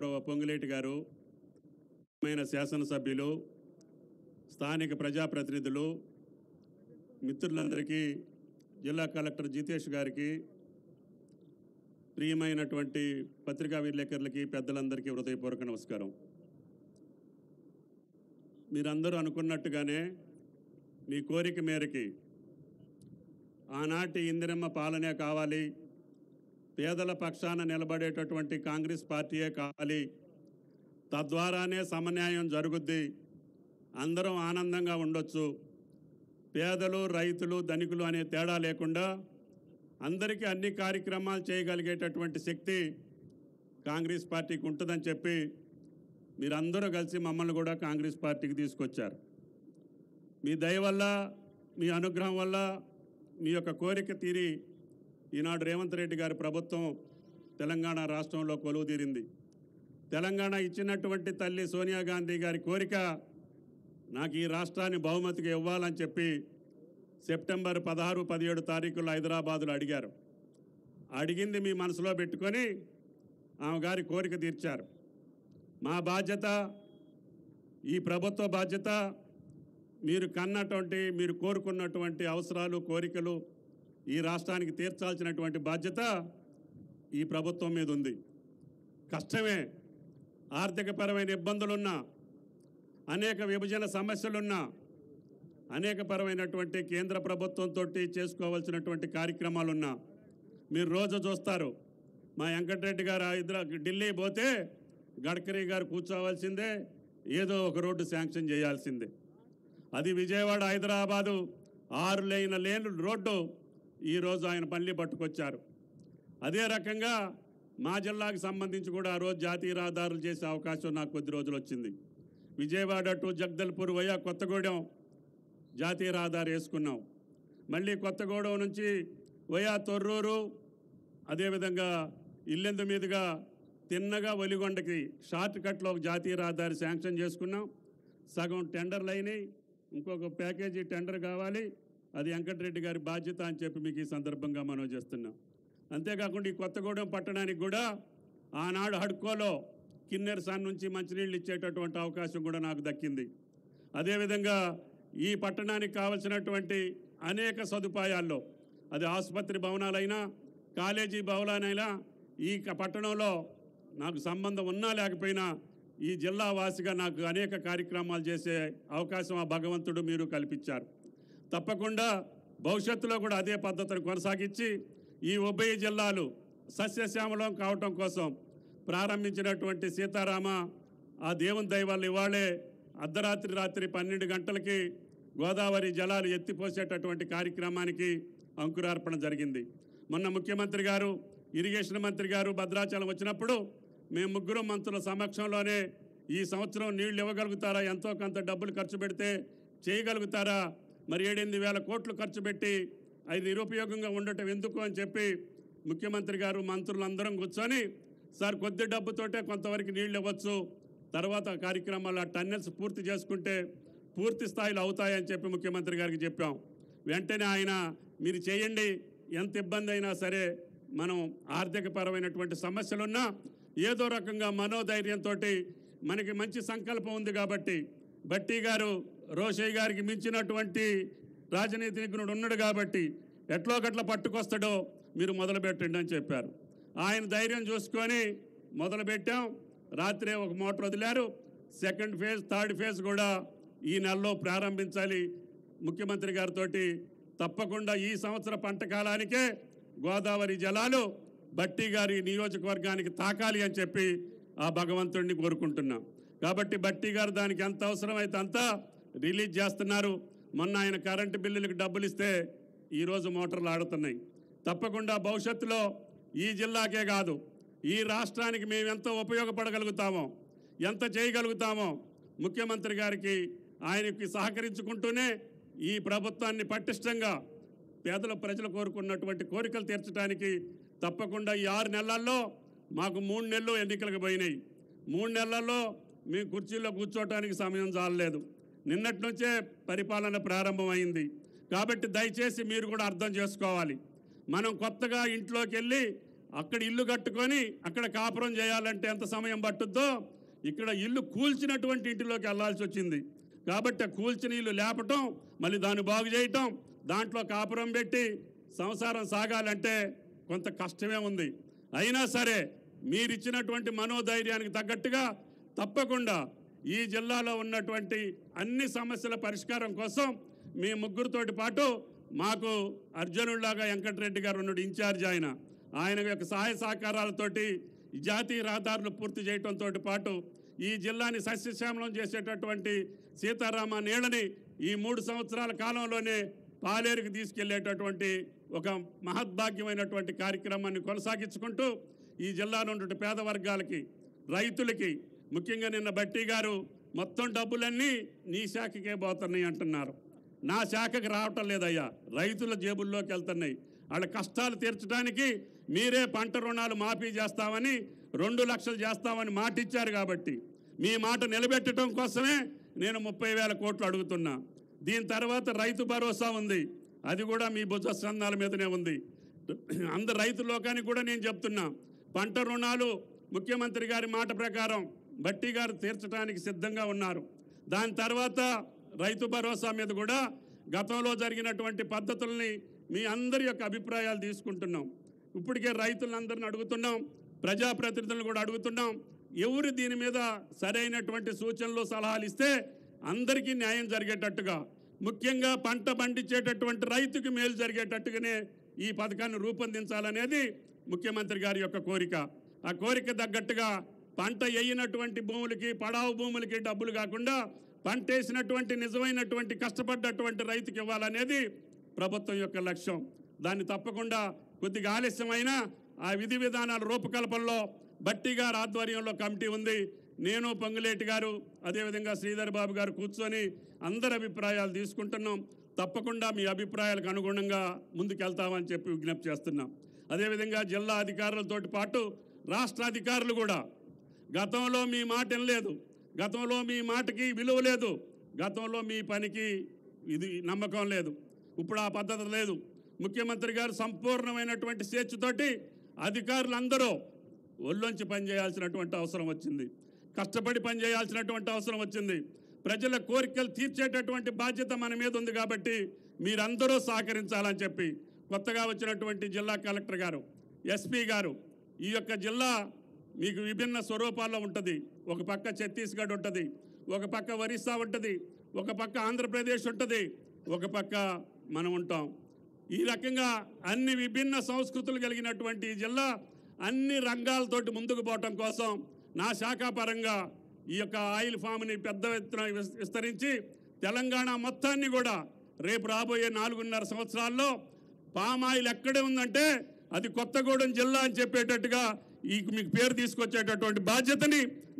పొంగులేటి గారు, శాసనసభ్యులు, స్థానిక ప్రజాప్రతినిధులు, మిత్రులందరికీ, జిల్లా కలెక్టర్ జితేష్ గారికి, ప్రియమైనటువంటి పత్రికా విలేకరులకి, పెద్దలందరికీ హృదయపూర్వక నమస్కారం. మీరందరూ అనుకున్నట్టుగానే మీ కోరిక మేరకి ఆనాటి ఇందిరమ్మ పాలనే కావాలి, పేదల పక్షాన నిలబడేటటువంటి కాంగ్రెస్ పార్టీయే కావాలి, తద్వారానే సమన్యాయం జరుగుద్ది, అందరం ఆనందంగా ఉండొచ్చు, పేదలు రైతులు ధనికులు అనే తేడా లేకుండా అందరికీ అన్ని కార్యక్రమాలు చేయగలిగేటటువంటి శక్తి కాంగ్రెస్ పార్టీకి ఉంటుందని చెప్పి మీరందరూ కలిసి మమ్మల్ని కూడా కాంగ్రెస్ పార్టీకి తీసుకొచ్చారు. మీ దయ వల్ల, మీ అనుగ్రహం వల్ల మీ యొక్క కోరిక తీరి ఈనాడు రేవంత్ రెడ్డి గారి ప్రభుత్వం తెలంగాణ రాష్ట్రంలో కొలువుదీరింది. తెలంగాణ ఇచ్చినటువంటి తల్లి సోనియా గాంధీ గారి కోరిక నాకు ఈ రాష్ట్రాన్ని బహుమతిగా ఇవ్వాలని చెప్పి సెప్టెంబర్ 16, 17 తారీఖుల్లో హైదరాబాదులో అడిగారు. అడిగింది మీ మనసులో పెట్టుకొని ఆమె గారి కోరిక తీర్చారు. మా బాధ్యత, ఈ ప్రభుత్వ బాధ్యత, మీరు కోరుకున్నటువంటి అవసరాలు, కోరికలు ఈ రాష్ట్రానికి తీర్చాల్సినటువంటి బాధ్యత ఈ ప్రభుత్వం మీద ఉంది. కష్టమే, ఆర్థికపరమైన ఇబ్బందులున్నా, అనేక విభజన సమస్యలున్నా, అనేకపరమైనటువంటి కేంద్ర ప్రభుత్వంతో చేసుకోవాల్సినటువంటి కార్యక్రమాలున్నా మీరు రోజు చూస్తారు. మా వెంకటరెడ్డి గారు ఢిల్లీ పోతే గడ్కరీ గారు కూర్చోవాల్సిందే, ఏదో ఒక రోడ్డు శాంక్షన్ చేయాల్సిందే. అది విజయవాడ హైదరాబాదు 6 లేన్ల రోడ్డు ఈరోజు ఆయన పల్లి పట్టుకొచ్చారు. అదే రకంగా మా జిల్లాకు సంబంధించి కూడా ఆ రోజు జాతీయ రహదారులు చేసే అవకాశం నాకు కొద్ది రోజులు వచ్చింది. విజయవాడ టు జగదల్పూర్ వయా కొత్తగూడెం జాతీయ రహదారి వేసుకున్నాం. మళ్ళీ కొత్తగూడెం నుంచి వయా తొర్రూరు, అదేవిధంగా ఇల్లెందు మీదుగా తిన్నగా ఒలిగొండకి షార్ట్ కట్లో ఒక జాతీయ రహదారి శాంక్షన్ చేసుకున్నాం. సగం టెండర్లు అయినాయి, ఇంకొక ప్యాకేజీ టెండర్ కావాలి, అది వెంకటరెడ్డి గారి బాధ్యత అని చెప్పి మీకు ఈ సందర్భంగా మనవి చేస్తున్నాం. అంతేకాకుండా ఈ కొత్తగూడెం పట్టణానికి కూడా ఆనాడు హడ్కోలో కిన్నెరసాన్ నుంచి మంచినీళ్ళు ఇచ్చేటటువంటి అవకాశం కూడా నాకు దక్కింది. అదేవిధంగా ఈ పట్టణానికి కావలసినటువంటి అనేక సదుపాయాల్లో, అది ఆసుపత్రి భవనాలైనా, కాలేజీ భవనాలైనా, ఈ పట్టణంలో నాకు సంబంధం ఉన్నా లేకపోయినా ఈ జిల్లా వాసిగా నాకు అనేక కార్యక్రమాలు చేసే అవకాశం ఆ భగవంతుడు మీరు కల్పించారు. తప్పకుండా భవిష్యత్తులో కూడా అదే పద్ధతిని కొనసాగించి ఈ ఉభయ జిల్లాలు సస్యశ్యామలం కావటం కోసం ప్రారంభించినటువంటి సీతారామ, ఆ దేవుని దయ వల్ల ఇవాళే అర్ధరాత్రి 12 గంటలకి గోదావరి జలాలు ఎత్తిపోసేటటువంటి కార్యక్రమానికి అంకురార్పణ జరిగింది. మొన్న ముఖ్యమంత్రి గారు, ఇరిగేషన్ మంత్రి గారు భద్రాచలం వచ్చినప్పుడు మేము ముగ్గురు మంత్రుల సమక్షంలోనే ఈ సంవత్సరం నీళ్లు ఇవ్వగలుగుతారా, ఎంతో కొంత డబ్బులు ఖర్చు పెడితే చేయగలుగుతారా, మరి 7-8 కోట్లు ఖర్చు పెట్టి అది నిరుపయోగంగా ఉండటం ఎందుకు అని చెప్పి ముఖ్యమంత్రి గారు మంత్రులందరం కూర్చొని, సార్ కొద్ది డబ్బుతోటే కొంతవరకు నీళ్ళు ఇవ్వచ్చు, తర్వాత కార్యక్రమాలు ఆ టన్నెల్స్ పూర్తి చేసుకుంటే పూర్తి స్థాయిలో అవుతాయని చెప్పి ముఖ్యమంత్రి గారికి చెప్పాం. వెంటనే ఆయన మీరు చేయండి, ఎంత ఇబ్బంది అయినా సరే, మనం ఆర్థికపరమైనటువంటి సమస్యలున్నా ఏదో రకంగా మనోధైర్యంతో మనకి మంచి సంకల్పం ఉంది కాబట్టి, బట్టి గారు రోషయ్య గారికి మించినటువంటి రాజనీతి నిపుణుడు ఉన్నాడు కాబట్టి ఎట్లో గట్ల పట్టుకొస్తాడో మీరు మొదలుపెట్టండి అని చెప్పారు. ఆయన ధైర్యం చూసుకొని మొదలుపెట్టాం. రాత్రే ఒక మోటార్ వదిలారు. సెకండ్ ఫేజ్, థర్డ్ ఫేజ్ కూడా ఈ నెలలో ప్రారంభించాలి. ముఖ్యమంత్రి గారితో తప్పకుండా ఈ సంవత్సర పంట కాలానికే గోదావరి జలాలు బట్టి గారి నియోజకవర్గానికి తాకాలి అని చెప్పి ఆ భగవంతుడిని కోరుకుంటున్నాం. కాబట్టి బట్టి గారు దానికి ఎంత అవసరమైతే అంతా రిలీజ్ చేస్తున్నారు. మొన్న ఆయన కరెంటు బిల్లులకు డబ్బులు ఇస్తే ఈరోజు మోటార్లు ఆడుతున్నాయి. తప్పకుండా భవిష్యత్తులో ఈ జిల్లాకే కాదు, ఈ రాష్ట్రానికి మేము ఎంత ఉపయోగపడగలుగుతామో, ఎంత చేయగలుగుతామో ముఖ్యమంత్రి గారికి ఆయనకి సహకరించుకుంటూనే ఈ ప్రభుత్వాన్ని పటిష్టంగా ప్రజలు కోరుకున్నటువంటి కోరికలు తీర్చడానికి తప్పకుండా ఈ 6 నెలల్లో, మాకు 3 నెలలు ఎన్నికలకు పోయినాయి, 3 నెలల్లో మీ కుర్చీలో కూర్చోవడానికి సమయం చాలలేదు. నిన్నటి నుంచే పరిపాలన ప్రారంభమైంది. కాబట్టి దయచేసి మీరు కూడా అర్థం చేసుకోవాలి. మనం కొత్తగా ఇంట్లోకి వెళ్ళి అక్కడ ఇల్లు కట్టుకొని అక్కడ కాపురం చేయాలంటే ఎంత సమయం పట్టుద్దో ఇక్కడ ఇల్లు కూల్చినటువంటి ఇంటిలోకి వెళ్ళాల్సి వచ్చింది. కాబట్టి ఆ కూల్చిన ఇల్లు లేపటం, మళ్ళీ దాన్ని బాగు చేయటం, దాంట్లో కాపురం పెట్టి సంసారం సాగాలంటే కొంత కష్టమే ఉంది. అయినా సరే మీరిచ్చినటువంటి మనోధైర్యానికి తగ్గట్టుగా తప్పకుండా ఈ జిల్లాలో ఉన్నటువంటి అన్ని సమస్యల పరిష్కారం కోసం మీ ముగ్గురితోటి పాటు మాకు అర్జునుడిలాగా వెంకటరెడ్డి గారు ఉన్నాడు, ఇన్ఛార్జ్ ఆయన యొక్క సహాయ సహకారాలతోటి జాతీయ రహదారులు పూర్తి చేయడంతో పాటు ఈ జిల్లాని సస్యశ్యామలం చేసేటటువంటి సీతారామ నీళ్ళని ఈ 3 సంవత్సరాల కాలంలోనే పాలేరుకి తీసుకెళ్లేటటువంటి ఒక మహద్భాగ్యమైనటువంటి కార్యక్రమాన్ని కొనసాగించుకుంటూ ఈ జిల్లాలో ఉన్న పేద వర్గాలకి, రైతులకి, ముఖ్యంగా నిన్న బట్టి గారు మొత్తం డబ్బులన్నీ నీ శాఖకే పోతున్నాయి అంటున్నారు. నా శాఖకి రావటం లేదయ్యా, రైతుల జేబుల్లోకి వెళ్తున్నాయి. వాళ్ళ కష్టాలు తీర్చడానికి మీరే పంట రుణాలు మాఫీ చేస్తామని 2 లక్షలు చేస్తామని మాట ఇచ్చారు. కాబట్టి మీ మాట నిలబెట్టడం కోసమే నేను 30,000 కోట్లు అడుగుతున్నా. దీని తర్వాత రైతు భరోసా ఉంది, అది కూడా మీ భుజ స్కంధాల మీదనే ఉంది. అందరు రైతు లోకానికి కూడా నేను చెప్తున్నా, పంట రుణాలు ముఖ్యమంత్రి గారి మాట ప్రకారం బట్టి గారు తీర్చడానికి సిద్ధంగా ఉన్నారు. దాని తర్వాత రైతు భరోసా మీద కూడా గతంలో జరిగినటువంటి పద్ధతుల్ని మీ అందరి యొక్క అభిప్రాయాలు తీసుకుంటున్నాం. ఇప్పటికే రైతులందరిని అడుగుతున్నాం, ప్రజాప్రతినిధులను కూడా అడుగుతున్నాం. ఎవరు దీని మీద సరైనటువంటి సూచనలు సలహాలు ఇస్తే అందరికీ న్యాయం జరిగేటట్టుగా, ముఖ్యంగా పంట పండించేటటువంటి రైతుకి మేలు జరిగేటట్టుగానే ఈ పథకాన్ని రూపొందించాలనేది ముఖ్యమంత్రి గారి యొక్క కోరిక. ఆ కోరిక తగ్గట్టుగా పంట వేయినటువంటి భూములకి, పడావు భూములకి డబ్బులు కాకుండా పంట వేసినటువంటి నిజమైనటువంటి కష్టపడ్డటువంటి రైతుకి ఇవ్వాలనేది ప్రభుత్వం యొక్క లక్ష్యం. దాన్ని తప్పకుండా కొద్దిగా ఆలస్యమైనా ఆ విధి విధానాల రూపకల్పనలో బట్టి గారి ఆధ్వర్యంలో కమిటీ ఉంది. నేను, పొంగులేటి గారు, అదేవిధంగా శ్రీధర్ బాబు గారు కూర్చొని అందరి అభిప్రాయాలు తీసుకుంటున్నాం. తప్పకుండా మీ అభిప్రాయాలకు అనుగుణంగా ముందుకెళ్తామని చెప్పి విజ్ఞప్తి చేస్తున్నాం. అదేవిధంగా జిల్లా అధికారులతో పాటు రాష్ట్ర అధికారులు కూడా గతంలో మీ మాట వినలేదు, గతంలో మీ మాటకి విలువ లేదు, గతంలో మీ పనికి ఇది నమ్మకం లేదు. ఇప్పుడు ఆ పద్ధతి లేదు. ముఖ్యమంత్రి గారు సంపూర్ణమైనటువంటి స్వేచ్ఛతోటి అధికారులందరూ ఒళ్ళొంచి పనిచేయాల్సినటువంటి అవసరం వచ్చింది, కష్టపడి పనిచేయాల్సినటువంటి అవసరం వచ్చింది. ప్రజల కోరికలు తీర్చేటటువంటి బాధ్యత మన మీద ఉంది. కాబట్టి మీరందరూ సహకరించాలని చెప్పి కొత్తగా వచ్చినటువంటి జిల్లా కలెక్టర్ గారు, ఎస్పీ గారు, ఈ యొక్క జిల్లా మీకు విభిన్న స్వరూపాల్లో ఉంటుంది. ఒక పక్క ఛత్తీస్గఢ్ ఉంటుంది, ఒక పక్క ఒరిస్సా ఉంటుంది, ఒక పక్క ఆంధ్రప్రదేశ్ ఉంటుంది, ఒక పక్క మనం ఉంటాం. ఈ రకంగా అన్ని విభిన్న సంస్కృతులు కలిగినటువంటి ఈ జిల్లా అన్ని రంగాలతోటి ముందుకు పోవటం కోసం నా శాఖాపరంగా ఈ యొక్క ఆయిల్ ఫామ్ని పెద్ద ఎత్తున విస్తరించి తెలంగాణ మొత్తాన్ని కూడా రేపు రాబోయే 4.5 సంవత్సరాల్లో పామ్ ఆయిల్ ఎక్కడే ఉందంటే అది కొత్తగూడెం జిల్లా అని చెప్పేటట్టుగా మీకు పేరు తీసుకొచ్చేటటువంటి బాధ్యతని